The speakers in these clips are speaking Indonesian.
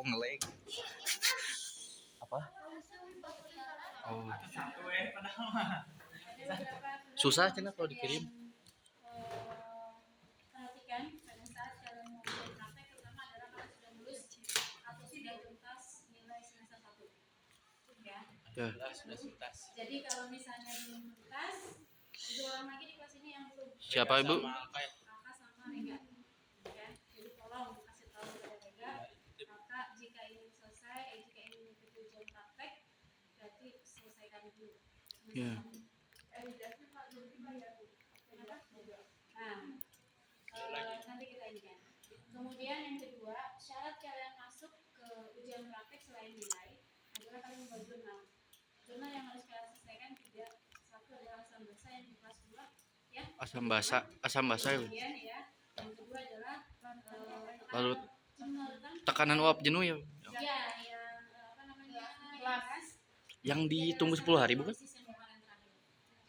kok nge-lag. Apa? Oh. Susah cina kalau dikirim. Perhatikan pada saat kalian mau praktek, terutama adalah kalau sudah lulus atau sudah tuntas nilai semester 1 ya. Sudah tuntas. Jadi kalau misalnya belum tuntas, ada 2 orang lagi di kelas ini yang belum. Siapa Ibu? Kakak sama Rega ya. Jadi tolong kasih tahu kepada Rega, kakak jika ingin selesai, jika ingin mengikuti ujian praktek, berarti selesaikan dulu semester 1. Nah, nanti kita ini kan. Kemudian yang kedua, syarat kalian masuk ke ujian praktek selain nilai adalah kalian membuat jurnal. Jurnal yang harus kalian selesaikan tidak, satu adalah asam basa yang di kelas 2 ya. Asam basa. Kemudian ya, yang kedua adalah Lalu tekanan uap jenuh ya. Ya, yang apa namanya? Kelas. Yang ditunggu 10 hari bukan?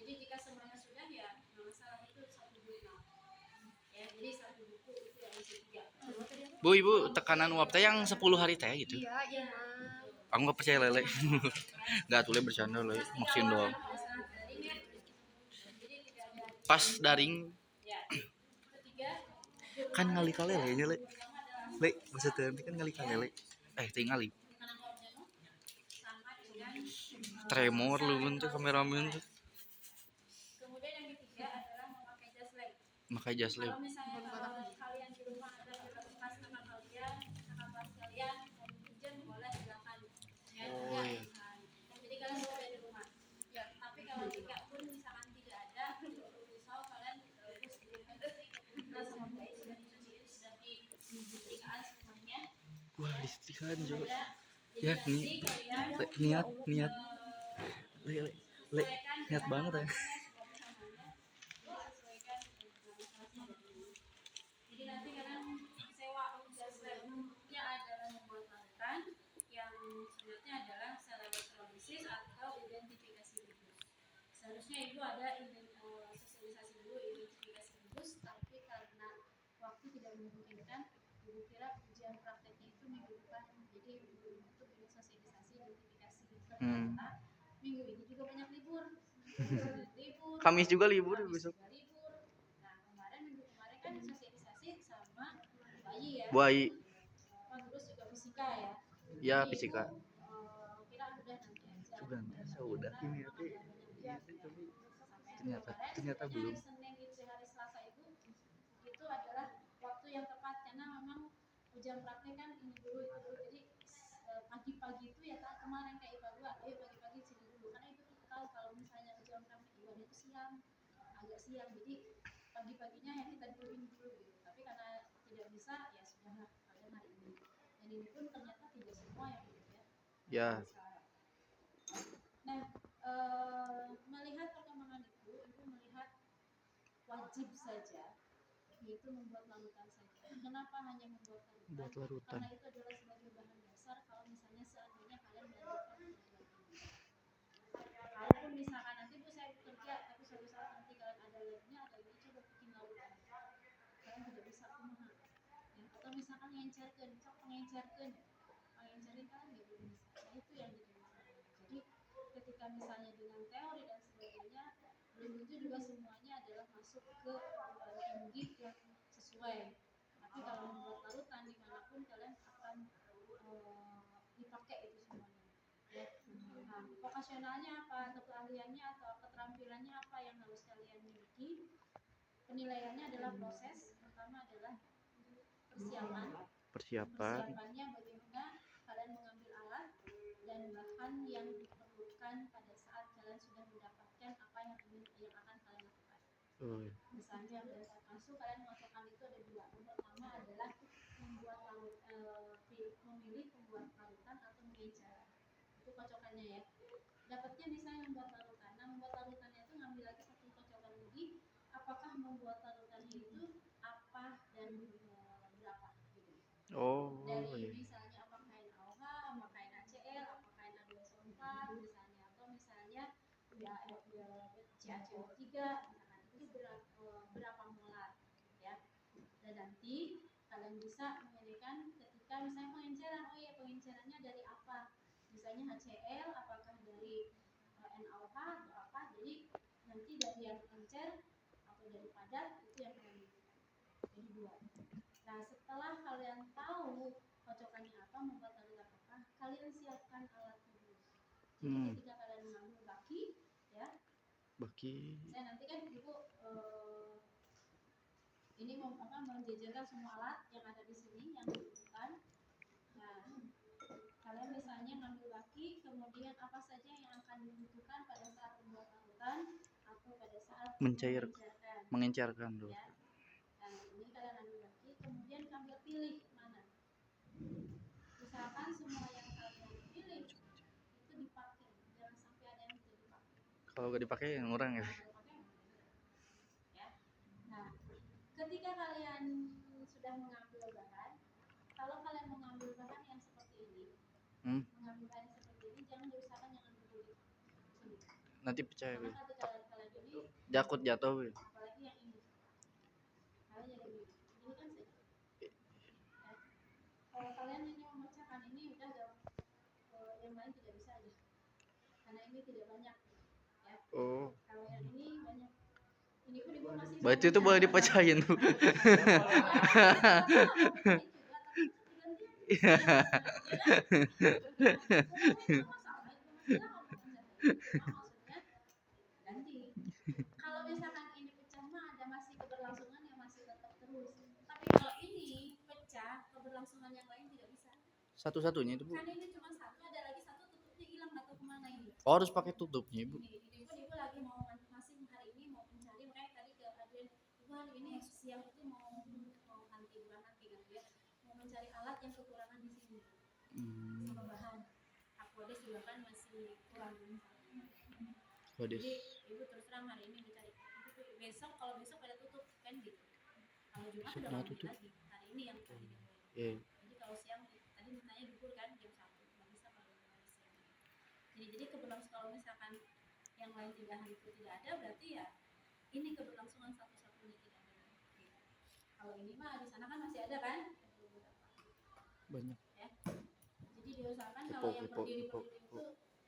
Jadi jika semuanya sudah ya, nggak masalah, itu satu jurnal. Ya, jadi satu buku itu yang isi 3. Bu, Ibu, tekanan uap teh yang 10 hari teh gitu. Iya. Aku nggak percaya lele. Nggak tuh bercanda lele, maksin doang. Pas daring kan ngali kalele nya le. Le, maksudnya nanti kan ngali kalele. Tinggali. Tremor lu tuh kameramen tuh. Kemudian yang ketiga adalah memakai jas lab. Pakai jas lab. Kalau misalnya kalian di rumah ada bekas kakak kelas kalian mau pinjam boleh silakan. Ya, Oh iya. Jadi kalian boleh di rumah. Ya, tapi kalau tidak pun misalkan tidak ada, misal kalian terus kita sama baik sudah dicuci, sudah diberikan semuanya. Wah, distikan juga. Ya, niat. Le, niat banget ya. Jadi nanti kalian sewa jas labnya adalah membuat larutan yang sebenarnya adalah sel elektrolisis atau identifikasi virus. Seharusnya itu ada sosialisasi dulu identifikasi virus, tapi karena waktu tidak memungkinkan, Ibu kira ujian prakteknya itu minggu depan, jadi untuk sosialisasi identifikasi virus. Ternyata minggu ini juga banyak libur. Kamis juga libur besok. Nah, minggu kemarin kan sosialisasi sama bayi ya. Bayi. Terus juga fisika ya. Ya, fisika. Kira udah nanti aja. Sudah ini tapi ternyata belum. Senin itu hari Selasa itu adalah waktu yang tepat karena memang ujian praktek kan ini dulu itu dulu, jadi pagi-pagi itu ya kemarin kayak IPA 2, ayo pagi-pagi sini dulu karena itu kita tahu kalau misalnya ujian praktek IPA itu agak siang, jadi pagi-paginya ya kita duluin dulu gitu. Tapi karena tidak bisa ya sudah kalian hari ini. Dan ini pun ternyata tidak semua yang gitu ya. Ya. Nah, melihat perkembangan itu, Ibu melihat wajib saja yaitu membuat larutan saja. Kenapa hanya membuat larutan? Karena itu adalah sebagai bahan dasar kalau misalnya seandainya kalian melanjutkan pendidikan ini. Kalaupun misalkan nanti Bu saya bekerja, tapi suatu saat nanti kalian ada labnya atau ini coba bikin larutan, kalian tidak bisa kumaha. Ya, atau misalkan ngencerkeun, sok pengencerin kalian nggak bisa. Nah itu yang jadi masalah. Jadi ketika misalnya dengan teori dan sebagainya, belum tentu juga semuanya adalah masuk ke tinggi yang sesuai. Tapi kalau membuat larutan dimanapun kalian akan dipakai itu semuanya. Ya. Nah, vokasionalnya apa, atau keahliannya atau keterampilannya apa yang harus kalian miliki? Penilaiannya adalah proses. Pertama adalah persiapannya bagaimana kalian mengambil alat dan bahan yang diperlukan pada saat kalian sudah mendapatkan apa yang akan kalian lakukan. Misalnya masuk kalian melakukan itu ada 2. Yang pertama adalah memilih pembuat larutan atau mengejar. Itu kocokannya ya. Dapatnya misalnya membuat larutan. Nah, membuat larutannya itu ngambil lagi satu kocokan lagi. Apakah membuat larutannya itu apa dan berapa gitu. Dari misalnya apakah NaOH, apakah NaCl, apakah Na2SO4 misalnya, atau misalnya ya CaCO3 misalkan, itu berapa molar ya. Dan nanti kalian bisa memilihkan ketika misalnya pengenceran, pengencerannya dari apa, misalnya HCl apakah dari NaOH atau apa. Jadi nanti dari yang encer atau dari padat itu yang kalian butuhkan. Jadi dua. Nah setelah kalian tahu cocokannya apa, membuat larutan apa, kalian siapkan alatnya dulu. Jadi ketika kalian mengambil baki, ya. Baki. Saya nanti kan ibu ini menjejerkan semua alat yang ada di sini yang dibutuhkan. Nah, kalian misalnya ngambil baki, kemudian apa saja yang akan dibutuhkan pada saat membuat larutan atau pada saat mengencerkan dulu. Ya. Nah, ini kalian ambil baki, kemudian kalian pilih mana. Usahakan semua yang kalian pilih itu dipakai, jangan sampai ada yang tidak dipakai. Kalau nggak dipakai yang orang ya. Nah, ketika kalian sudah mengambil bahan, kalau kalian mengambil bahan yang seperti ini, mengambil bahan yang seperti ini, jangan diusahakan jangan berguling. Nanti pecah. Karena ketika kalian ini jakut jatuh. Apalagi yang ini, kalian jadi ini kan saja. Ya. Kalau kalian hanya memecahkan ini, udah yang lain tidak bisa aja, karena ini tidak banyak. Ya. Kalau yang ini banyak. Ini pun ibu masih. Berarti itu boleh dipecahin tuh. Ganti. Kalau misalkan ini pecah mah ada masih keberlangsungan yang masih tetap terus. Tapi kalau ini pecah, keberlangsungan yang lain tidak bisa. Satu-satunya itu, Bu. Kan ini cuma satu, ada lagi satu tutupnya hilang atau kemana ini? Oh, harus pakai tutupnya, Bu. Ini pun ibu lagi mau masih hari ini mau mencari, makanya tadi ke Adrian, ibu hari ini siang itu mau nanti bukan nanti kan ya, mau mencari alat yang kekurangan di sini. Sama bahan. Aquades juga kan masih kurang. Jadi ibu terus terang hari ini dicari. Besok kalau besok pada tutup kan gitu. Kalau Jumat udah mau tutup lagi. Hari ini yang tadi dimulai. Jadi kalau siang tadi mintanya dukur kan jam 1. Nggak bisa kalau mulai siang. Jadi keberlangsungan kalau misalkan yang lain 3 hari itu tidak ada, berarti ya ini keberlangsungan satu-satunya tidak ada. Kalau ini mah di sana kan masih ada kan? Banyak. Ya. Jadi diusahakan kalau yang berdiri itu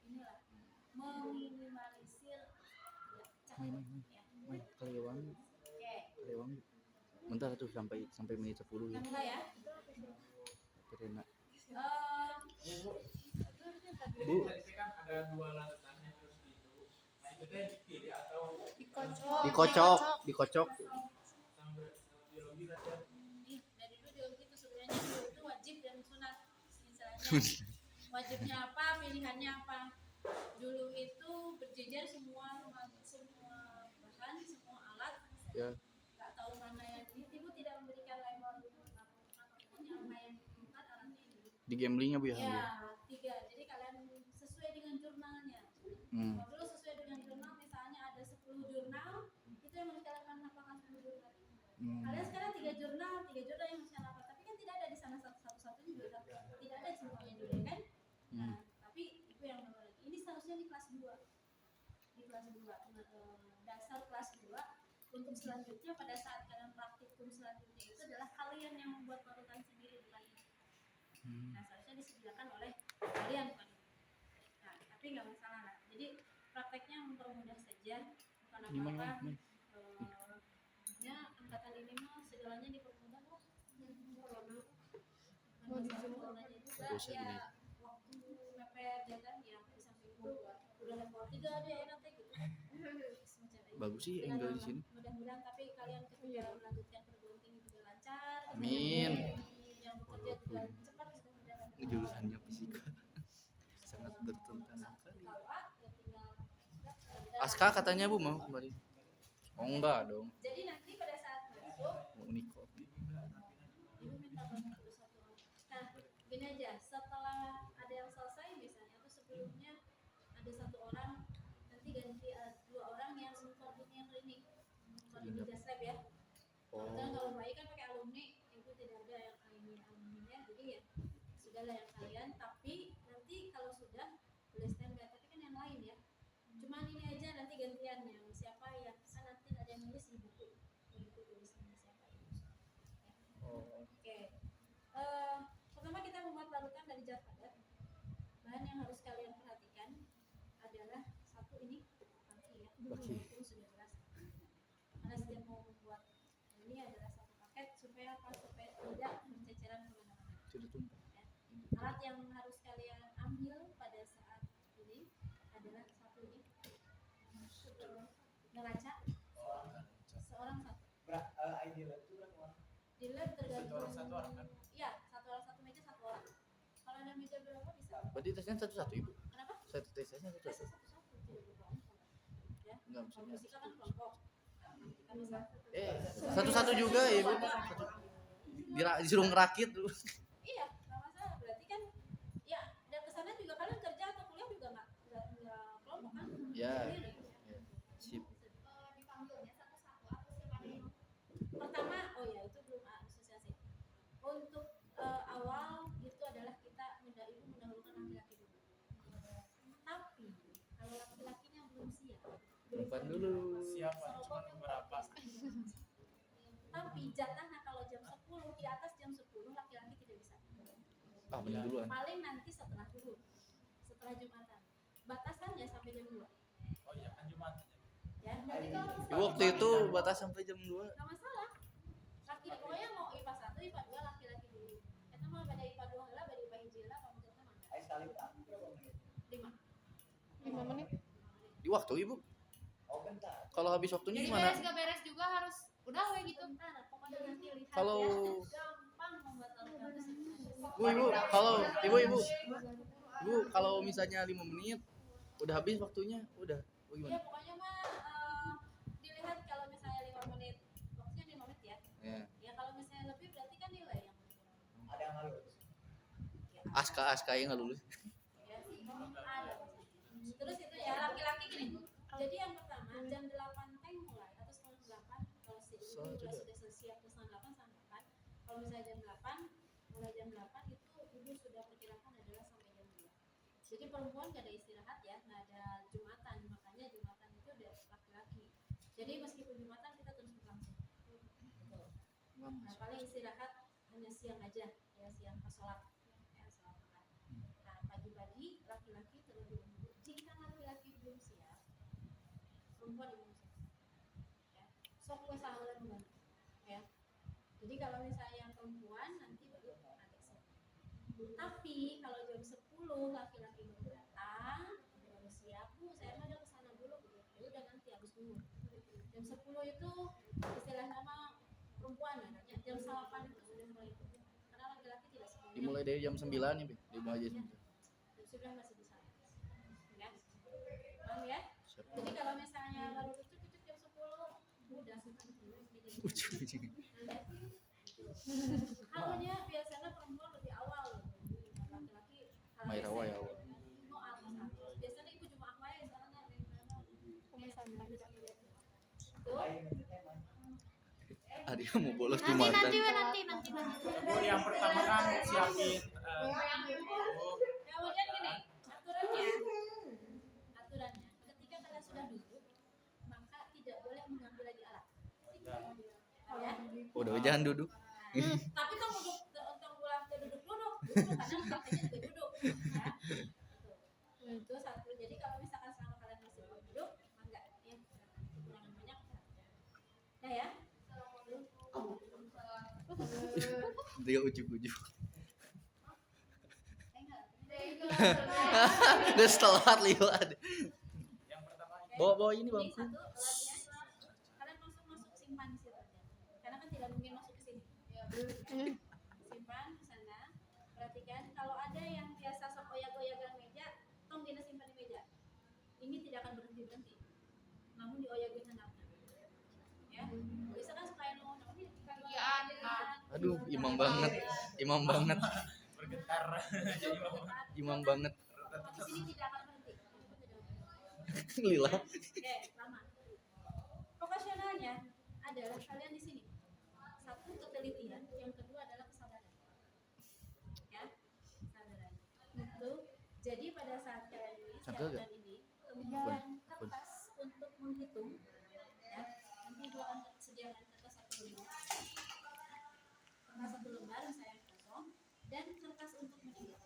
inilah meminimalisir main Kaliwang. Bentar tuh sampai menit 10 ya. Ya. Terena. Bu, ada 2 larutannya terus gitu. Nah, itu teh dipilih atau dikocok. Biologi kan. Dari dulu biologi itu sebenarnya itu wajib dan sunat istilahnya. Wajibnya apa, pilihannya apa. Dulu itu berjejer semua bahan, semua alat. Ya. Nggak tahu mana yang ini, ibu tidak memberikan label itu. Pokoknya apa yang dibutuhkan alatnya ini. Di gamblingnya, Bu ya. Ya, 3. Jadi kalian sesuai dengan jurnalnya. Kalau dulu sesuai dengan jurnal, misalnya ada 10 jurnal, itu yang harus kalian hafalkan 10 jurnal. Kalian sekarang 3 jurnal yang harus kalian hafal. Tapi kan tidak ada di sana satu-satunya juga. Tidak ada semuanya juga kan. Nah, tapi itu yang nomor lagi. Ini seharusnya di kelas 2. Di kelas 2, dasar kelas 2. Untuk selanjutnya pada saat kalian praktikum selanjutnya itu adalah kalian yang membuat larutan sendiri bukan ini. Nah, seharusnya disediakan oleh kalian bukan ini. Nah, tapi nggak masalah lah. Jadi prakteknya mempermudah saja, bukan apa-apa. Ya, angkatan ini mah segalanya dipermudah kok. Mau dipermudahnya juga ya. Waktu mepet ya kan, ya bisa udah level 3 ada ya nanti gitu. Bagus sih angle di sini. Mudah-mudahan tapi kalian ketika melanjutkan perguruan tinggi juga lancar. Amin. Yang bekerja juga cepat mudah-mudahan. Jurusannya fisika sangat bertentangan sekali. Aska katanya Bu mau kembali. Oh enggak dong. Jadi nanti pada saat masuk Uniko. ibu minta bantu satu orang. Nah, gini aja, setelah ada yang selesai misalnya atau sebelumnya ada 1 orang, nanti ganti 2 orang yang koordinir klinik. Koordinir jaslab ya. Dan kalau baik kan pakai alumni, itu tidak ada yang alumni-nya, jadi ya sudahlah yang kalian. Tapi nanti kalau sudah boleh standby, tapi kan yang lain ya. Cuman ini aja nanti gantian yang siapa ya, kan nanti ada yang nulis di buku tulisannya siapa itu. Ya. Oke. Pertama kita membuat larutan dari zat padat. ini baki ya. Baki. Itu sudah jelas. Karena setiap mau membuat ini adalah satu paket supaya apa? Supaya tidak berceceran kemana-mana. Sudah tumpah. Ya. Alat yang harus kalian ambil pada saat ini adalah satu ini neraca seorang satu. Ideal itu berapa orang? Di lab tergantung. Satu orang kan? Iya, satu orang satu meja satu orang. Kalau ada meja berapa bisa? Berarti tesnya satu-satu ibu. Kenapa? Tesnya Tesnya satu-satu. satu-satu tidak berkelompok. Ya. Enggak Kalau maksudnya. fisika kan kelompok. Kita bisa. Satu-satu juga ya ibu. Disuruh ngerakit dulu. Iya, nggak masalah. Berarti kan, ya, dan kesana juga kalian kerja atau kuliah juga nggak kelompok kan? Ya. Sendiri. Sip. Pertama, oh ya itu belum asosiasi. Untuk awal itu adalah kita mendahulukan laki-laki dulu. Tapi kalau laki-lakinya belum siap, Perempuan dulu. Siapa? Cuma beberapa. tapi jatahnya kalau jam 10 di atas jam 10 laki-laki tidak bisa. Ah, bener duluan. Paling nanti setelah dulu, setelah Jumatan. Batasannya sampai jam 2. Oh iya kan Jumat. Ya, nanti kalau Ya, waktu itu batas sampai jam 2. nggak masalah. Laki pokoknya mau IPA 1, IPA 2 laki-laki dulu. Kita mau pada IPA 2 lah, pada IPA hiji lah, kamu kita mangga. Ayo sekali tak berapa menit? 5. 5 menit. Di waktu ibu. Oh bentar. Kalau habis waktunya Jadi gimana? beres gak beres juga harus udah we gitu. Bentar, pokoknya nanti lihat Kalau- ya. Gampang membatalkan kesimpulan. Ibu, kalau misalnya 5 menit udah habis waktunya, udah. Oh, Ya gimana? pokoknya mah dilihat kalau misalnya 5 menit, waktunya 5 menit ya. Ya. Ya kalau misalnya lebih berarti kan nilai yang berkurang. Ada yang halus. Ya, Aska yang nggak lulus. ya, ada. Terus itu ya laki-laki gini. Jadi yang pertama jam 8 teng mulai atau setengah 8 kalau sudah siap ke setengah 8 setengah 8. Kalau misalnya jam 8 mulai jam 8 itu ibu sudah perkirakan adalah sampai jam 2. Jadi perempuan gak ada istirahat ya, nggak ada Jumatan, makanya Jumatan itu udah laki-laki. Jadi meskipun Jumatan kita terus berlangsung. Nah paling istirahat hanya siang aja, ya siang pas sholat, ya sholat makan. Nah pagi-pagi laki-laki terlebih dahulu. Jika laki-laki belum siap, perempuan belum siap. Ya, sok gue salah banget. Ya. Jadi kalau misalnya yang perempuan nanti baru agak siap. Tapi kalau jam 10 laki-laki baru datang, baru siap bu, saya mau udah kesana dulu. Ya udah nanti habis dulu. Jam 10 itu istilah nama perempuan ya. Jam 8 itu sudah mulai itu. Karena laki-laki tidak sepenuhnya. Dimulai dari jam 9 nih, Bi. Dimulai aja Ya. jam 9. Jam 9 masih bisa. Ya. Paham ya? Siap. Jadi kalau misalnya baru ucuk-ucuk jam 10 udah Ujung-ujung. Halunya biasanya perempuan lebih awal laki-laki Main awal ya. mau atas biasanya ibu cuma apa ya soalnya Adik mau bolos Nanti Jumatan. nanti. Oh yang pertama kan siapin. kemudian gini aturannya ketika kalian sudah duduk maka tidak boleh mengambil lagi alat ya. Udah jangan duduk. Tapi kan untuk pulang ke duduk karena prakteknya juga duduk ya. Itu satu. Jadi kalau misalkan selama kalian masih belum duduk enggak ya kurang banyak ya. Dia ujuk-ujuk. Enggak. Udah setelah lihat. Yang pertama Bawa ini Ini bangku. satu lagi ya. Kalian masuk simpan di situ aja. Karena kan tidak mungkin masuk ke sini. Simpan di sana. Perhatikan kalau ada yang biasa sok oyak-oyakan meja, tong dina simpan di meja. Ini tidak akan berhenti. Namun dioyakin handapnya. Ya. Bisa kan suka yang ngomong ini Bagian. Aduh, imam banget. bergetar. Imam banget. di sini tidak akan berhenti. Lila. Oke, lama. Vokasionalnya adalah kalian di sini. Satu ketelitian, yang kedua adalah kesabaran. Ya, kesabaran. Itu. Jadi pada saat kalian ini, Sangka siapkan ini, kemudian kertas untuk menghitung. Ya, nanti ibu akan sediakan kertas satu lembar. Kertas satu lembar misalnya kosong dan kertas untuk menulis.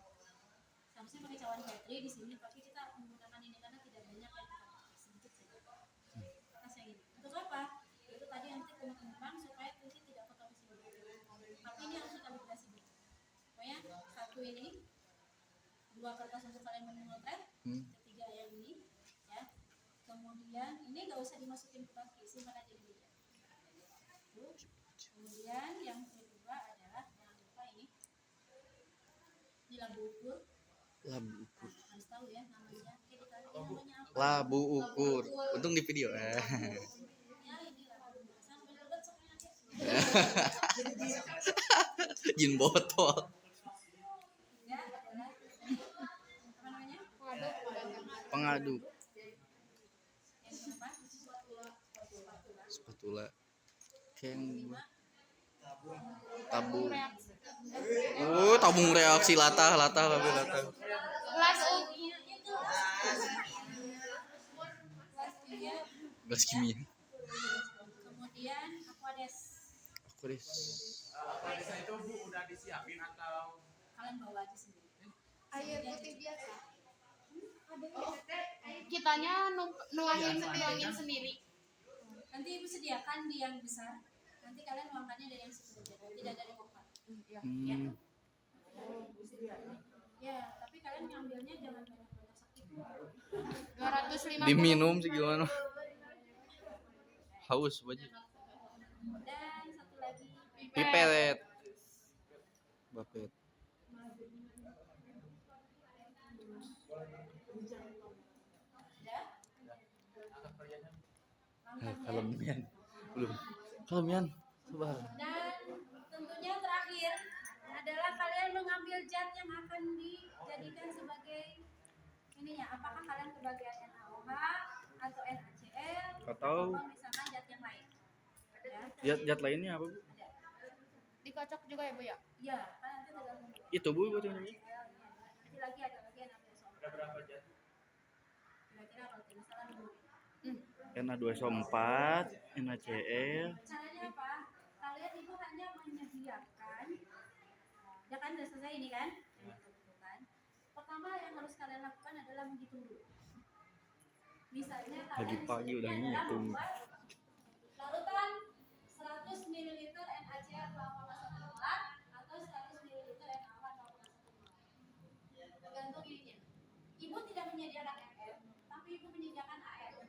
Seharusnya pakai cawan Petri di sini, tapi kita menggunakan ini karena tidak banyak yang kita pakai. buku ini, 2 kertas untuk kalian memotret, ketiga yang ini, ya. Kemudian ini nggak usah dimasukin ke baki, simpan aja dulu ya. Kemudian yang kedua adalah jangan lupa ini labu ukur. Labu ukur. Harus tahu ya namanya. Oke, namanya apa? Labu ukur. Untung di video. Ya, ini labu ukur. Sampai lebat semuanya. Jin botol. Ya, adalah apa namanya? Pengaduk. Yang keempat, Spatula. Keng. Tabung. Tabung reaksi latah. Gelas Gas kimia. kemudian aquades. Aquades. Apa di itu Bu udah disiapin atau Kalian bawa aja sendiri. air putih biasa. Kitanya nuangin sendiri. Nanti ibu sediakan di yang besar. Nanti kalian nuangkannya dari yang situ aja, tidak dari koper. Ya. Ya, tapi kalian ngambilnya jangan banyak-banyak sakit. 250. Diminum sih gimana? Haus aja. Dan satu lagi Pipet. Bapet. Kalemian. Belum. Kalemian. Sabar. dan tentunya terakhir adalah kalian mengambil zat yang akan dijadikan sebagai ininya. Apakah kalian kebagian NaOH atau NaCl Atau misalkan zat yang lain? Ya. zat lainnya apa, Bu? Dikocok juga ya, Bu ya? Iya, kan nanti tergantung. Itu, Bu, buat ini. Nanti lagi ada lagi yang namanya soal. ada berapa jam? Kira-kira kalau tidak salah dulu. Na2SO4, NaCl. Caranya apa? Kalian ibu hanya menyediakan, ya kan udah selesai ini kan? Kan? Pertama yang harus kalian lakukan adalah menghitung dulu. Misalnya kalian Pagi-pagi udah adalah ngitung. membuat larutan 100 ml NaCl 0,1 molar atau 100 ml NaOH 0,1 molar. Tergantung ininya. Ibu tidak menyediakan MR, tapi ibu menyediakan AR.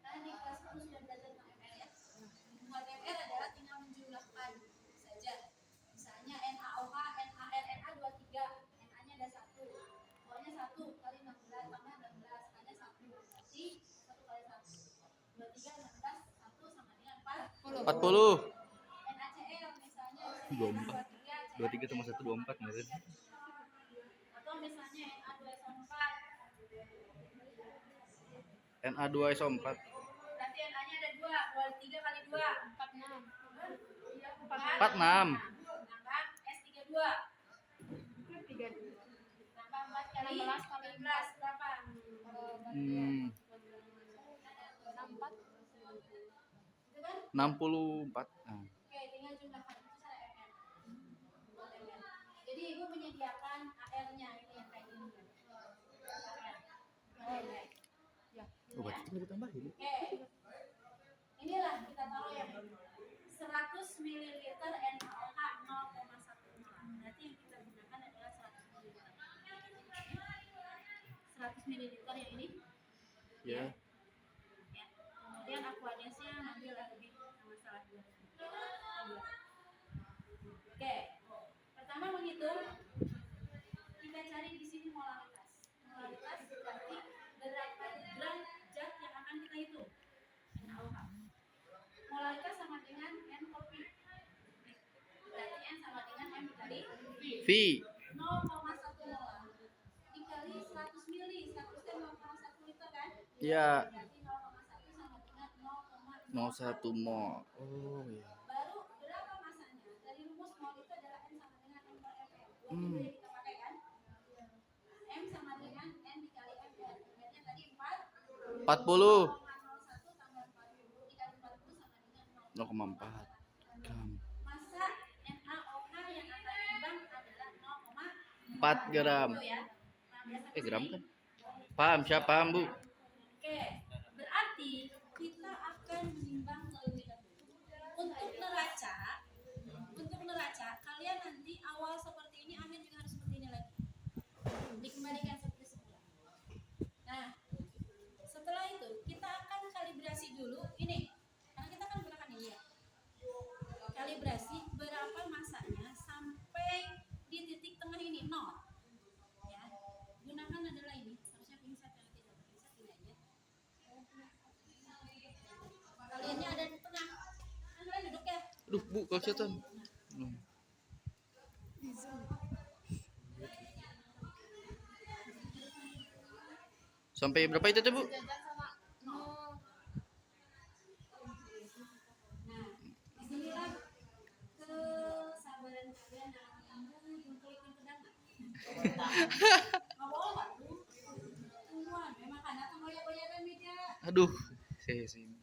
Karena di kelas 10 sudah belajar tentang MR ya. Buat MR adalah tinggal menjumlahkan saja. Misalnya NaOH, NaR, Na23, Na-nya ada 1. O-nya 1 kali 16 tambah 16, K-nya 1. Berarti 1 kali 1. 23, 16, 1 sama dengan 40. NaCl misalnya 24. 23 tambah 1 24 kemarin. atau misalnya Na2SO4. Na2SO4. Berarti Na-nya ada 2, 23 kali 2 46. 46. Tambah S32 tambah 4 kali 16 kali 16 berapa? 64. Itu kan? 64. Nah. Oke, tinggal jumlahkan itu cara MN. Buat MN. Jadi ibu menyediakan AR-nya ini yang kayak gini. AR. Ya. Oh, berarti tinggal ditambahin. Oke. Inilah kita taruh yang 100 ml NaOH 0,1 molar. Berarti yang kita gunakan adalah 100 ml. 100 ml yang ini. Ya. Ya. Kemudian aquadesnya ambil lebih masalah dua. Oke. Pertama menghitung. Kita cari di sini molaritas. Molaritas berarti berapa gram zat yang akan kita hitung. NaOH. Molaritas sama dengan N per P. Berarti N sama dengan M dikali V. 0,1 molar dikali 100 mili. 100 kan 0,1 liter kan? Ya. Berarti 0,1 sama dengan 01 mol. Oh iya. baru berapa masanya? Dari rumus mol itu adalah N sama dengan M per ML. Dua minggu yang kita pakai kan? M sama dengan N dikali ML. Ingatnya tadi 4. 40. 0,01 tambah 40 dikali 40 sama dengan 0,4 gram. Masa NaOH yang akan imbang adalah 4 gram. ya. Gram kan? Paham, siapa paham, Bu? Oke, berarti kita akan menimbang terlebih dahulu. Untuk neraca, kalian nanti awal seperti ini, akhir juga harus kok kelihatan. Sampai berapa itu tuh, Bu? Jajan sama Disinilah kesabaran kalian dalam menunggu jungkir ikan pedang. Mau nggak? Tungguan, memang karena kebanyakan media. Aduh, sini.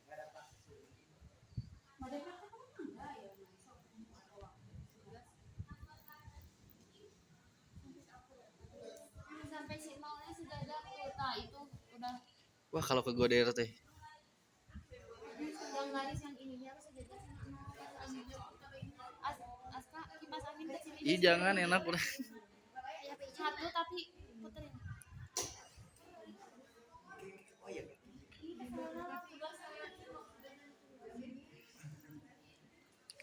Mereka kan enggak ya. sampai si nolnya sudah ada tuh. Nah, itu udah Wah, kalau ke gua daerah teh. yang garis yang ininya harus sejajar sama nol. Aska kipas angin ke sini. Ih, jangan enak udah. Satu tapi puterin.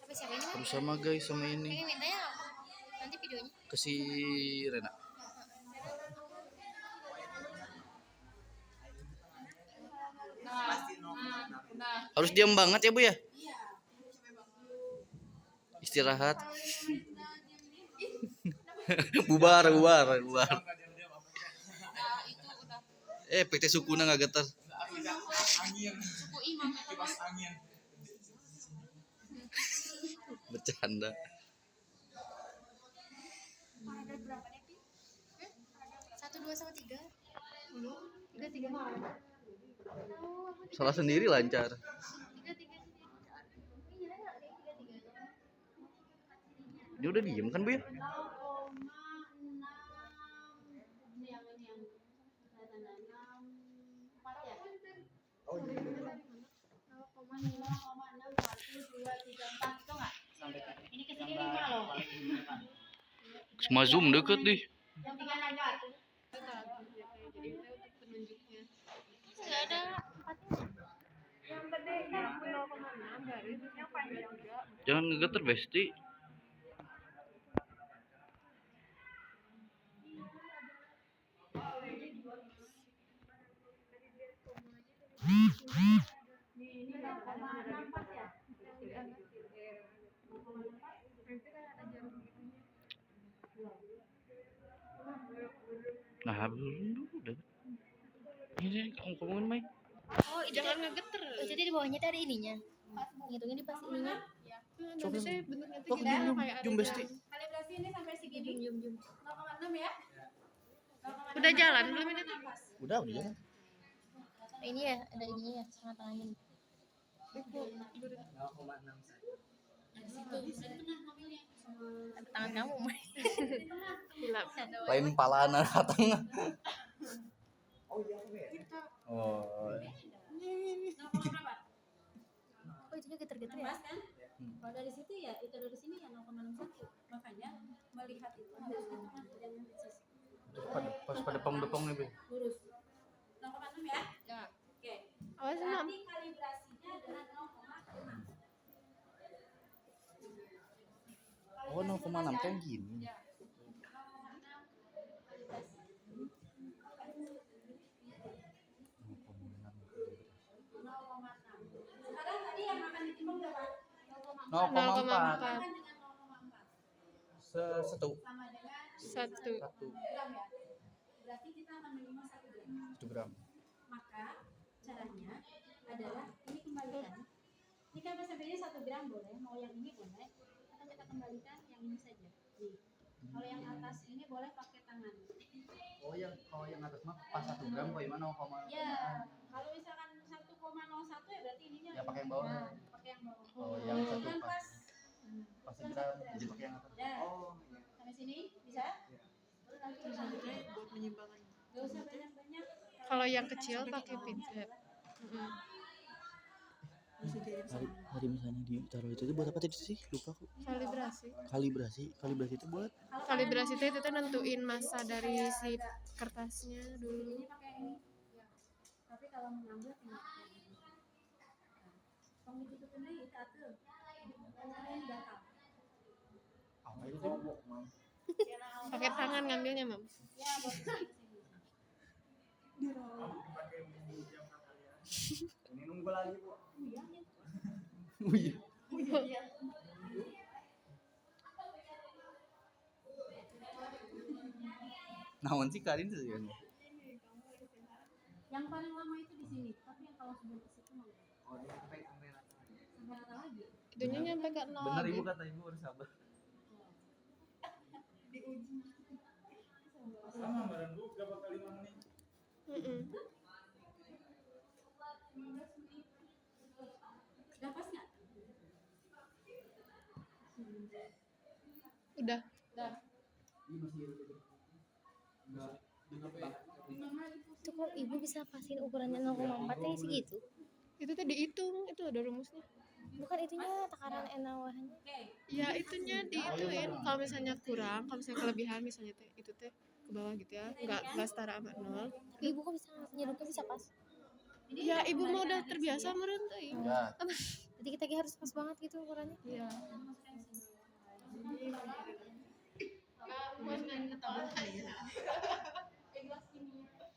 Tapi siapa ini? Harus sama guys sama ini. Ini mintanya nanti videonya. Ke si Rena. Harus diam banget ya, Bu ya? Istirahat. bubar. Nah, itu udah. PT sukuna nggak getar. Angin. Suku imam ya. Kipas angin. Bercanda. Paragraf berapa nih, Pi? 1, 2 sama 3. 3. Salah sendiri lancar. 3. Dia udah diem kan, Bu ya? 0,6 ini yang kelihatan 64 ya. Oh iya. 0,6 itu enggak? Ini ke sini 5 loh. Semua zoom deket deh. Yang 3 nanya. Enggak ada 4-nya. Jangan ngegeter, Besti. Ini 0,64 ya. Nah, belum udah. Ini kamu ngomongin, Mai. Oh, jangan ngegeter. Oh, jadi di bawahnya tuh ada ininya. Ngitungin di pas ininya. Coba. Oh, Jum Besti. Kalibrasi ini sampai segini. Jum. 0,6 ya. Udah jalan belum ini tuh? Udah ya. Ini ya, ada ininya ya, setengah tangannya. Tangan kamu, Mai. Lain palana tengah. Oh. Oh, itu geter-geter ya? Pas kan? Kalau dari situ ya, itu dari sini ya 0,61. Makanya melihat itu harus di tengah jangan di sisi. Pas pada depong nih, Be. Lurus. 0,6 ya? Ya. Oke. Awas, Mam. Berarti kalibrasinya adalah 0,6. Oh, 0,6 kan gini. Ya. 0,6 kalibrasi. 0,6. Sekarang tadi yang akan ditimbang berapa? 0,4. 0,4. Kan dengan 0,4. Satu. Sama dengan 1. 1 gram ya. Berarti kita akan menerima 1 gram. gram. Maka caranya adalah ini kembalikan. Ini kan SMP-nya 1 gram boleh, mau yang ini boleh. Akan kita kembalikan yang ini saja. Nih. Kalau yang atas ini boleh pakai tangan. Oh, yang atas mah pas 1 gram, kok gimana 0,1? Ya, kalau misalkan 1,01 ya berarti ininya. Ya, pakai yang bawah. Nah, pakai yang bawah. Oh, yang satu Kan pas. pas. Pas gram, jadi pakai yang atas. Ya. Sampai sini bisa? Terus nanti buat penyimpanan. gak usah banyak-banyak. Kalau yang kecil pakai pinset. Hari misalnya ditaruh itu buat apa tadi sih? Lupa aku. Kalibrasi. Kalibrasi itu buat Kalibrasi itu tuh nentuin massa dari si kertasnya dulu. Ini pakai yang ini. Ya. Tapi kalau mengambil tinggal pakai yang ini. Kalau ditutup ini itu atuh. Ini bakal. apa itu tuh? Pakai tangan ngambilnya, Mam. Ya, buat sini. Ini nunggu lagi, Bu. Oh iya. Naon sih Karin tuh ya? Yang paling lama itu di sini, tapi yang kalau sebelum ke situ mau sampai rata lagi. Itunya nyampe ke 0 Bener lagi. ibu kata ibu harus sabar. Sama badan bu berapa kali 5 menit? Udah pas nggak? Udah. Itu kok ibu bisa pasin ukurannya 0,4 ya segitu? Itu tadi dihitung, itu ada rumusnya. Bukan itunya takaran enawahannya. Ya itunya diituin. Kalau misalnya kurang, kalau misalnya kelebihan misalnya teh itu teh ke bawah gitu ya, nggak setara sama 0. Ibu kok bisa nyerupnya bisa pas? Ya ibu mah udah terbiasa meureun teh. Ya. Jadi kita harus pas banget gitu ukurannya. Iya.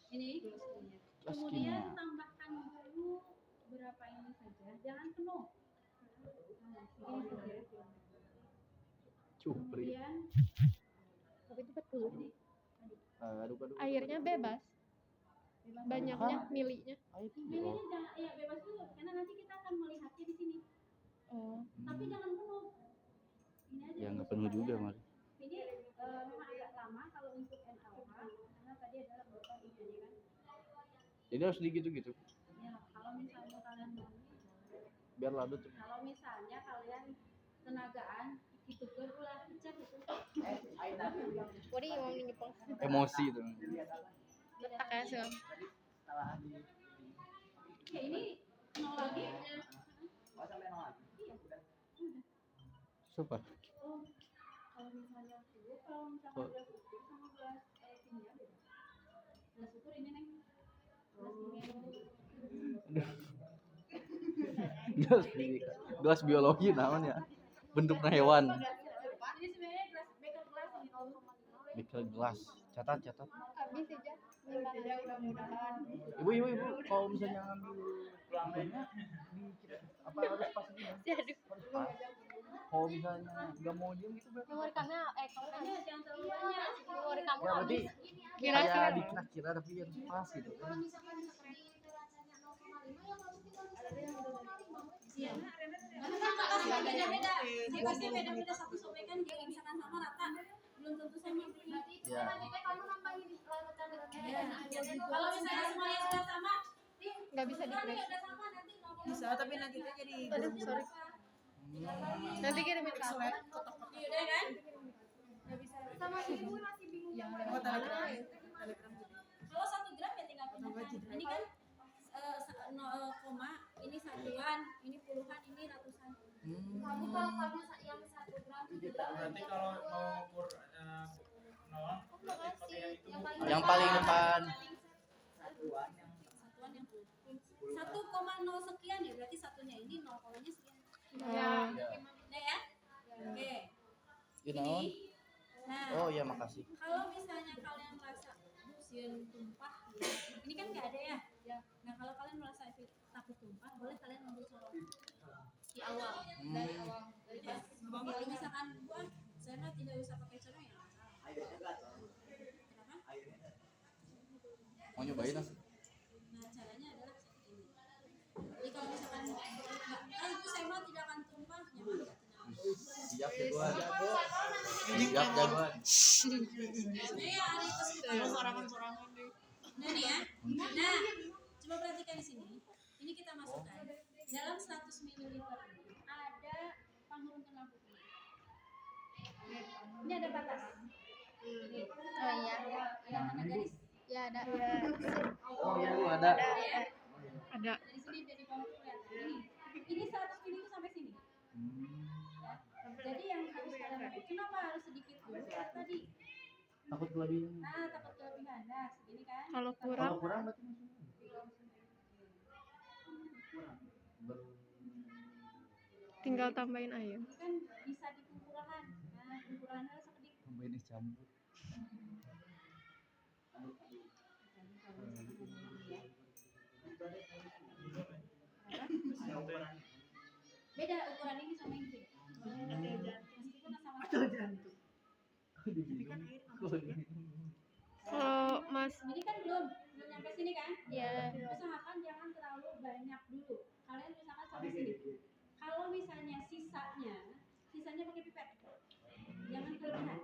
Ini kemudian tambahkan dulu berapa ini saja, jangan penuh. Nah, segini saja. Cupri. Kemudian Tapi itu 40. Aduh. Airnya bebas. Banyaknya milihnya. milihnya jangan, ya bebas dulu, karena nanti kita akan melihatnya di sini. Oh. Tapi jangan penuh. Ini aja. Ya dulu nggak penuh supaya- juga Mari. Ini memang agak lama kalau untuk NaOH, karena tadi adalah beberapa ini kan. Jadi harus gitu. Ya, kalau misalnya kalian mau Biar ladut. kalau misalnya kalian tenagaan itu berulah pecah itu Wadi mau nyepong. Emosi itu. Letak ya sih. ya ini nol lagi Super. oh kalau misalnya dulu kalau misalnya gelas ukur sama gelas kimia beda. Gelas ukur ini neng gelas kimia ini. Gelas biologi namanya. Bentuknya hewan. Ini sebenarnya gelas beker gelas ini 0,5. Bekel gelas. Catat. Habis aja. Mudah-mudahan. Ibu, kalau misalnya ngambil pelanggannya apa harus pas ini? Harus pas. Kalau misalnya nggak mau diem gitu berarti. Memori kamu kamu Makanya jangan terlalu banyak. memori kamu Ya berarti Kira-kira. kayak dikira tapi yang pas gitu. kalau misalkan seperti derajatnya 0,5 ya harus kita Iya. Karena beda-beda. Dia pasti beda-beda satu sobekan kalau misalkan sama rata belum tentu sama. Ya. kamu nambahin larutan Kalau misalnya semuanya sudah sama, Nggak bisa di-press. udah sama nanti Bisa, tapi nanti kan jadi Aduh, sorry. Nanti kirimin ke aku. udah kan? sama ibu masih bingung oh, telegram Kalau 1 gram ya tinggal pecahkan. Ini kan koma, ini satuan, ini puluhan, ini ratusan. kamu kalau kamu yang 1 gram Berarti kalau mau ukur nol, berarti pakai yang itu. Yang paling depan. Satuan yang puluh. 1,0 sekian ya, berarti satunya ini 0,-nya sekian. Ya. Nah ya? Oke. You know? Ini, nah, Oh ya makasih. kalau misalnya kalian merasa siun tumpah, ini kan nggak ada ya. Nah kalau kalian merasa itu takut tumpah, boleh kalian ambil colok di awal, dari awal. Dari pas kalau misalkan gua, saya mah tidak usah pakai colok ya. Kenapa? Mau nyobain ah? Nah caranya adalah seperti ini. Jadi kalau misalkan itu saya mah tidak akan tumpah, nyaman nggak tenang. Siap jagoan. Siap jagoan. Iya, ada itu sorangan deh. Nah nih ya, nah coba perhatikan di sini. Ini kita masukkan dalam 100 ml ini ada penghurung kenal putih. Ini ada batas. oh iya Ada tanda garis. ya ada Oh ya lu ada. Ya. Ada. Dari sini dari bawah kelihatan. Ini 100 ml itu sampai sini. Ya. Jadi yang harus kalian lakukan, kenapa harus sedikit dulu? Karena tadi, Takut kelebihan. takut kelebihan. Nah, segini kan. Kalau Kita kurang, Kalau kurang berarti tinggal tambahin air. Ini kan bisa di kumpulahan. Nah, kumpulahan harus sedikit. ini campur. Beda ukuran ini sama ini beda. Meskipun sama. Jantung. Kalau Mas. Ini kan belum nyampe sini kan? Ya. Usahakan jangan terlalu banyak dulu. Kalian misalkan sampai sini. Kalau misalnya sisanya pakai pipet. Jangan kelebihan.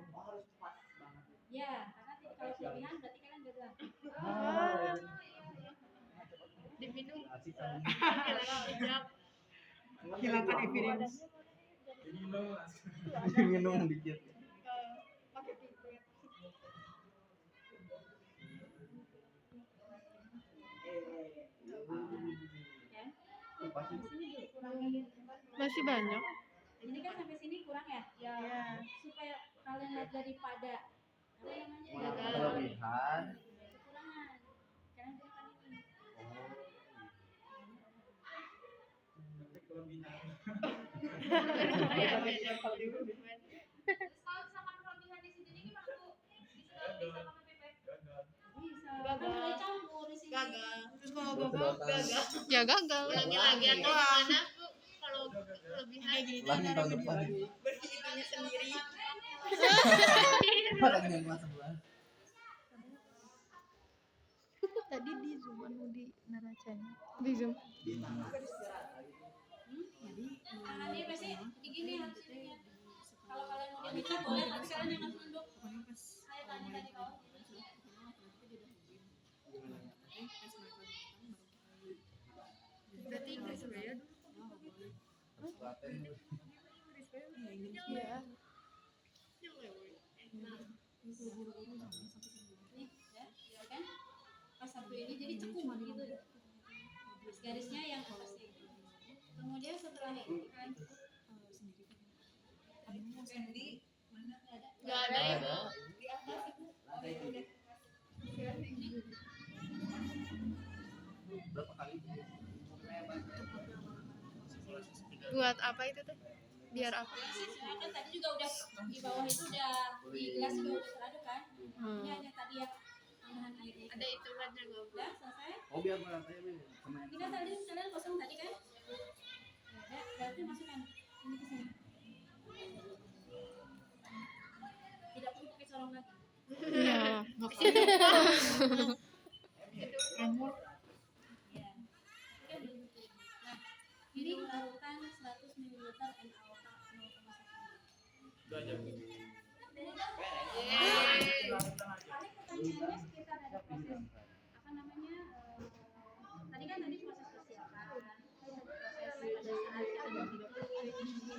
Ya, karena kalau kelebihan berarti kalian gagal. Diminum. Hilangkan evidence. Minum dikit. Pakai pipet. Ya. Di sini dulu kurangin. Masih banyak. Ini kan sampai sini kurang ya? Ya. Supaya kalian lihat daripada apa namanya? Kelebihan. Kekurangan. Kalian berikan ini. Kalau misalkan kelebihan di sini ini waktu bisa pakai pipet. Bisa. Kan boleh campur di sini. Gagal. Terus kalau gagal, gagal. Ya gagal. Lagi-lagi atau gimana Bu? Kalau kelebihan Kayak gini Lagi ada tahun depan. berpikirnya sendiri. Lagi yang kelas 11. tadi di Zoom anu di neracanya. Di Zoom. Tangannya pasti begini harusnya. Kalau kalian mau bicara boleh, tapi kalian jangan tunduk. Saya tanya tadi kau. Berarti Inggris juga ya? Iya. Nih, ya kan? Pas satu ini jadi cekung gitu. Terus garisnya yang atasnya. Kemudian setelah ini kalian Enggak ada ya. di atas itu. Berapa kali? Buat apa itu teh? Biar apa? Kan tadi juga udah di bawah itu udah di gelas juga udah teraduk kan? Ini hanya tadi ya tambahan airnya. Ada hitungannya enggak Bu? Udah selesai. Oh biar merata ya. Sama Ini kan tadi kalian kosong tadi kan? Ya, berarti masukkan ini ke sini. Tidak perlu pakai corong lagi. Iya. Ya. Oke, belum. Nah, ini larutan 100 ml NaOH 0,1. Itu aja. Paling pertanyaannya sekitar ada proses apa namanya? Tadi proses persiapan.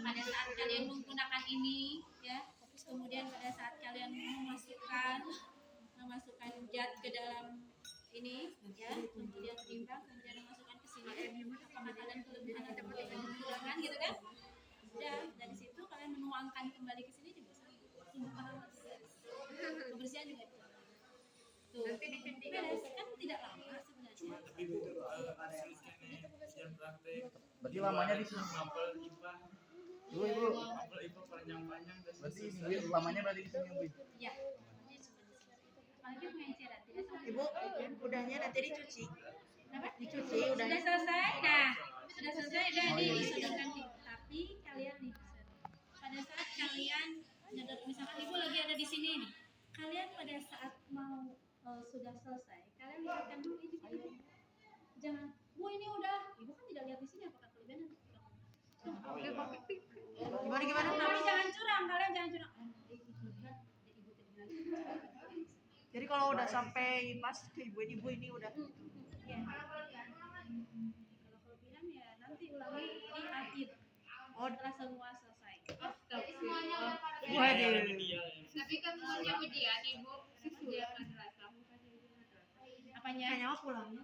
Pada saat kalian menggunakan ini, ya. Terus kemudian pada saat kalian memasukkan zat ke dalam ini, ya. Kemudian timbang, kemudian memasukkan ke sini. Apakah kalian kelebihan atau kekurangan, gitu kan? Udah dari situ kalian menuangkan kembali ke sini juga sama. Kebersihan juga. Tuh. Beres kan tidak lama sebenarnya. Tapi Bu, jam praktek. Berarti lamanya di sini. Apel IPA. Ibu. Apel IPA panjang-panjang dan Berarti selesai. ini lamanya berarti di sini, Bu. Ya. Apalagi pengenceran tidak sampai. Ibu, udahnya nanti dicuci. Kenapa? Dicuci Sudah udahnya. selesai. Nah, sudah selesai dan disodorkan nih. Tapi kalian nih pada saat kalian nyadar misalkan ibu lagi ada di sini nih. Kalian pada saat mau sudah selesai, kalian lihatkan dulu ini video. Jangan, bu ini udah. Ibu kan tidak lihat di sini apakah kelebihan atau Gimana? Tapi jangan curang, kalian jangan curang. Jadi kalau udah sampai pas ke ibu ini udah. Ya. Kalau kelebihan ya nanti ulangi ini akhir. Oh, setelah semua selesai. Tapi semuanya Waduh. Tapi kan semuanya ujian Ibu. Ujian madrasah. Apanya? Kayaknya aku pulangnya.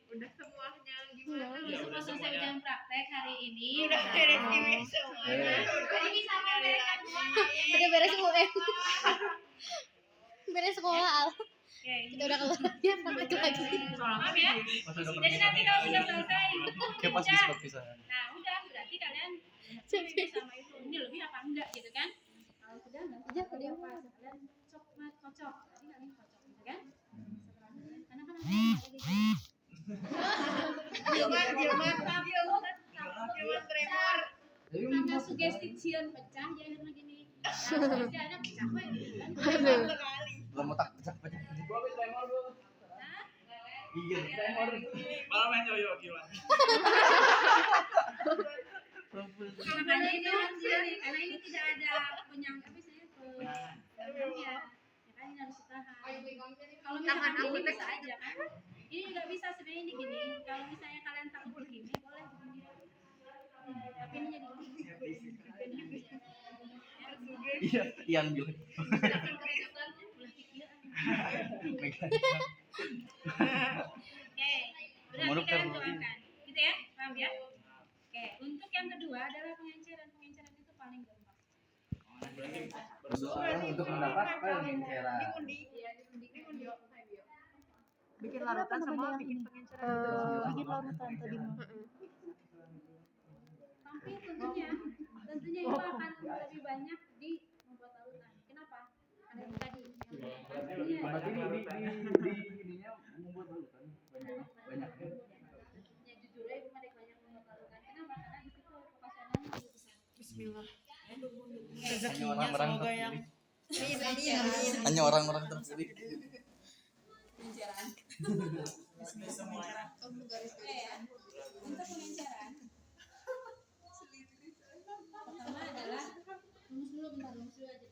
Udah semuanya gimana? Ya, Semua udah selesai semuanya. ujian praktek hari ini. Udah beres ini semuanya. Ini sama mereka dua. Udah beres UN. Beres sekolah Al. Oke, ini Kita udah keluar. Ya, sampai itu lagi. maaf ya. Masa udah Jadi nanti kalau sudah selesai, Kayak pas di udah. spot pisahan. Nah, udah berarti kalian ini sama itu ini lebih apa enggak gitu kan? Kalau sudah nanti Ya, kalian udah. pas kalian kocok. Tadi kalian kocok gitu kan? Karena kan ada yang ada di sini. Jilman tremor. Karena sugesti cian pecah jadi karena gini. Sugesti ada pecah kok gitu kan? Belum otak pecah-pecah. Gua habis lemor, Bu. Malah main yoyo gimana? Makanya ini harus ini, karena ini tidak ada penyang apa sih ya kan ini harus ditahan. Kalau misalkan ini bisa aja kan, ini nggak bisa sebenarnya ini gini. Kalau misalnya kalian tahu begini boleh begini, tapi ini jadi gini. Iya, Ian bilang. Oke, berarti kalian tuangkan, gitu ya, paham ya? Oke, untuk yang kedua adalah pengenceran. Pengenceran itu paling gampang. Untuk mendapatkan pengenceran. Bikin larutan sama bikin pengenceran. Bikin larutan tadi mah. Tapi tentunya itu akan lebih banyak di membuat larutan. Kenapa? Ada yang tadi. Berarti di ininya membuat larutan banyak. Ya jujur aja Ibu Madek banyak membuat larutan. Kenapa? Karena di situ operasionalnya lebih besar. Bismillah. Rezekinya semoga yang hanya orang-orang terpilih. Untuk pengenceran pertama adalah rumus dulu bentar, rumus dulu aja.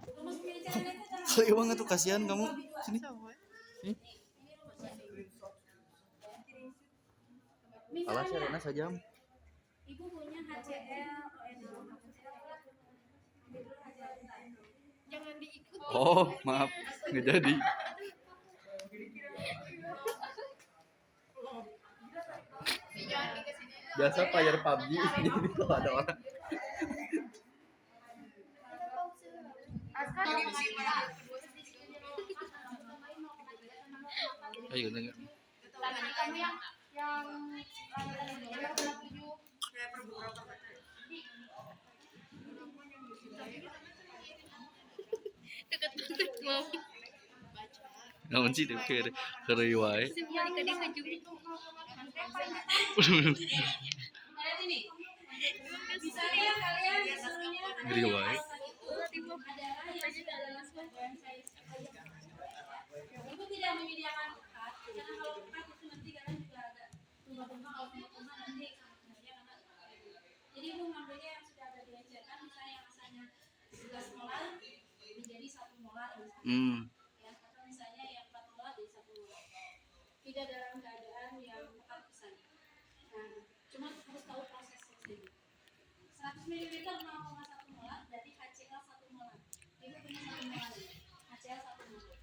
Rumus pengenceran itu adalah Kali banget tuh, kasihan kamu. Sini. Alah sih Rena sajam. Ibu punya HCl Jangan diikuti. Oh, maaf. Nggak jadi. Biasa player PUBG jadi kalau ada orang. Ayo dengar. Deket-deket mau. Namun sih deh ke riwayat. lihat ini. Bisa lihat kalian disuruhnya Riwayat. adalah yang sudah dalam sebuah size. Ibu tidak menyediakan pekat, karena kalau pekat itu nanti kalian juga agak tumbang-tumbang kalau punya tumbang nanti jadi ibu mengambilnya yang sudah ada dilancarkan, misalnya yang asalnya 11 molar menjadi 1 molar misalnya. Ya, atau misalnya yang 4 molar jadi 1 molar. Tidak dalam keadaan yang pekat besar. Nah, cuma harus tahu prosesnya saja. 100 ml 0,1 molar dari HCl 1 molar. Ibu punya 1 molar. HCl 1 molar.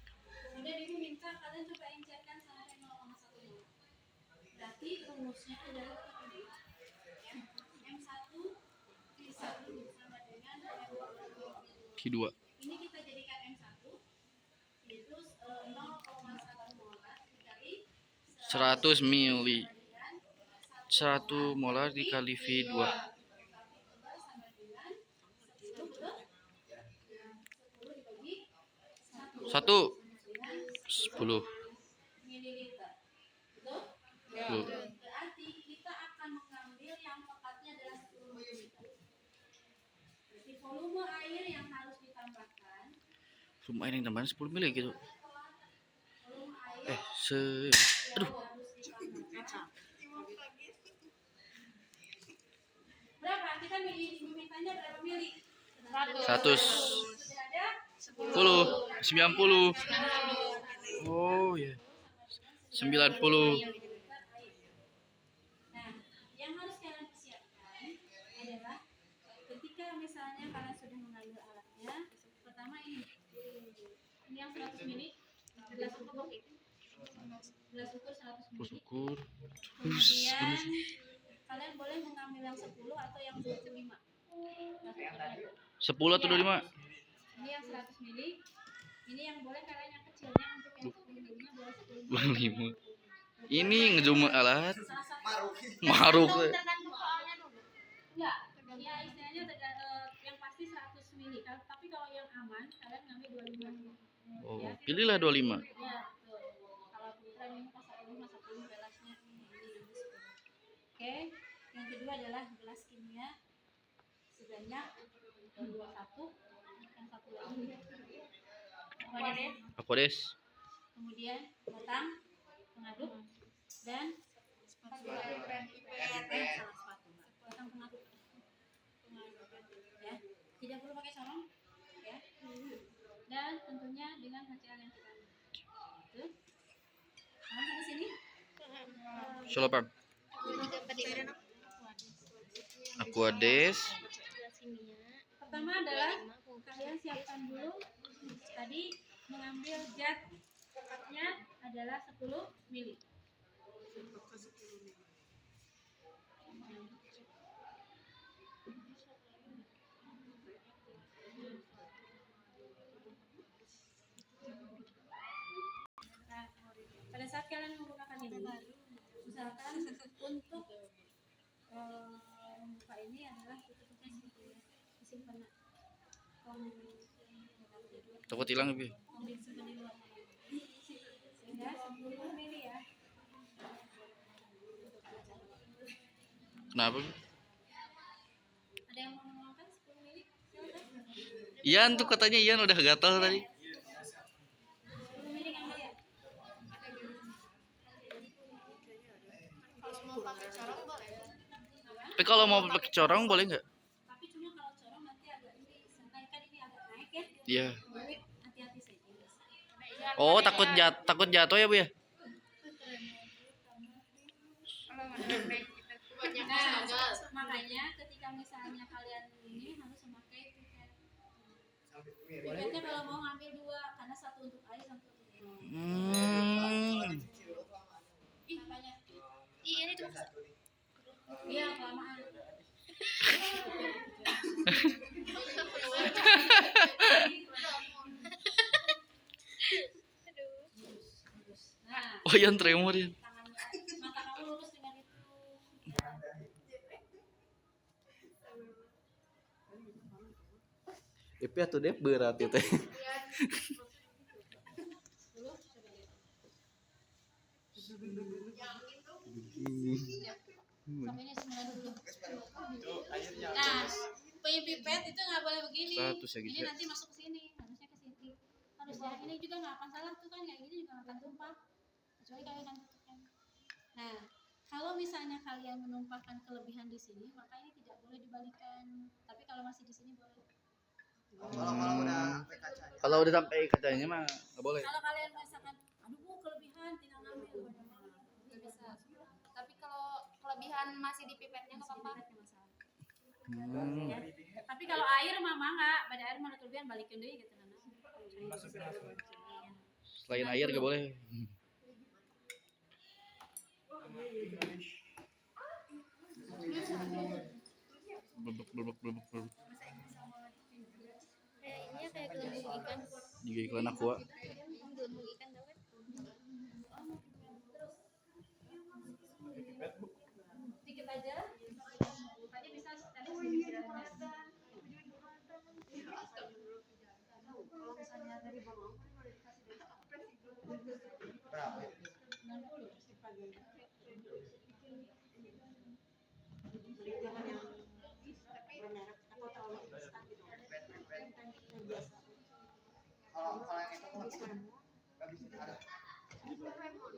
Kemudian ibu minta kalian coba encerkan sampai 0,1 molar. Berarti rumusnya adalah ini. M1 bisa sama dengan M2. Q2. Ini kita jadikan M1 yaitu 0,1 molar dikali 100 mili. 1 molar dikali V2. Satu 10. mililiter. Betul? Betul. Berarti kita akan mengambil yang pekatnya adalah 10 mililiter. Berarti volume air yang harus ditambahkan, Lumayan yang tambahan 10 mili gitu. volume air Aduh. harus ditambahkan. Berapa? Kita mintanya berapa mili? 100. 10. 90. Oh ya. 90. Nah, yang harus kalian persiapkan adalah ketika misalnya kalian sudah mengambil alatnya, pertama ini yang 100 mili, gelas ukur 100 mili. Syukur. Kemudian kalian boleh mengambil yang 10 atau yang 25. 10 atau 25? Ini yang 100 mili. Ini yang boleh kalian yang kecilnya untuk yang 10 milinya boleh 10 mili. 25. Ini ngezoom alat. Salah satu Maruk. tergantung soalnya dulu. Enggak, ya istilahnya yang pasti 100 mili. Tapi kalau yang aman kalian ngambil 25. Oh, pilihlah 25. Ya, betul. Kalau putra ini pas 10 gelasnya ini. Oke, yang kedua adalah gelas kimia sebanyak 21. Yang satu lagi Aquades. Aquades. Kemudian batang, pengaduk dan salah sepatu pasang pengaduk ya, tidak perlu pakai corong ya, dan tentunya dengan HCl yang kita ambil. Gitu. Sampai sini. Solo pam. Aquades. Pertama adalah kalian siapkan dulu tadi mengambil zatnya adalah 10 mili. Nah, pada saat kalian menggunakan ini, misalkan untuk membuka ini adalah tutupnya disimpan Takut hilang Bi. disimpan di luar sehingga 10 mili ya. Kenapa Bi? Ada yang mau ngomongkan 10 mili? Silakan. Ian tuh katanya Ian udah gatal tadi. 10 mili ngambil ya. Tapi kalau mau pakai corong boleh nggak? Tapi cuma kalau corong nanti agak ini santai kan ini agak naik ya. Iya. Jadi hati-hati saja. Oh takut jatuh ya Bu ya? Nah, makanya ketika misalnya kalian ini harus memakai pipet. Pipetnya kalau mau ngambil 2 karena satu untuk air satu untuk minum. Makanya Iya itu iya kelamaan. Nah, Oh Ian tremor ya. mata kamu lurus dengan itu. Tapi atuh deh berat itu. Sampai ini 9 dulu. Nah, punya pipet itu nggak boleh begini. 100 ya, Ini gitu. nanti masuk ke sini, harusnya ke sini. Harusnya ini juga nggak akan salah tuh kan kayak gini juga nggak akan tumpah. Kecuali kalian yang tutupkan. Nah, kalau misalnya kalian menumpahkan kelebihan di sini, maka ini tidak boleh dibalikan. Tapi kalau masih di sini boleh. Kalau udah sampai kacanya mah nggak boleh. Kalau kalian misalkan, aduh Bu kelebihan tinggal ngambil, nggak bisa. Tapi kalau kelebihan masih di pipetnya nggak apa-apa. Ya. Tapi kalau air mama nggak, pada air mana kelebihan balikin deh gitu Nana. Selain air nggak boleh. Blubuk. kayaknya kayak gelembung ikan. Juga iklan Aqua. Gelembung ikan tau kan? Dikit aja. Tadi bisa tadi sedikit aja. Kalau misalnya dari bawah,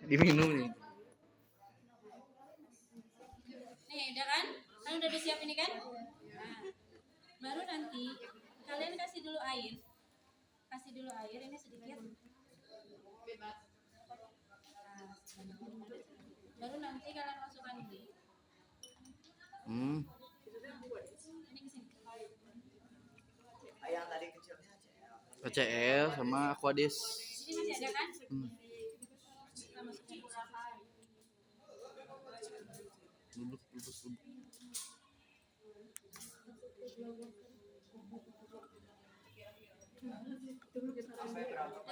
Diminum nih. nih udah kan? Kan udah disiap ini kan? Nah, baru nanti kalian kasih dulu air. Kasih dulu air ini sedikit. Bebas. Nah, baru nanti kalian masukkan ini. Ini ke sini. Yang tadi kecilnya KCL sama Aquades. Ini masih ada kan? Kita masukin berapa? Blubuk. Udah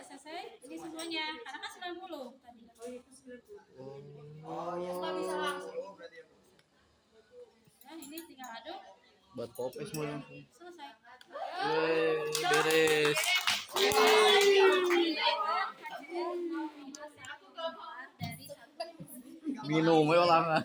selesai? Ini semuanya. Karena kan 90 tadi. Nah, ini tinggal aduk. Buat kopi semua. Selesai. Beres. Minum ulangan.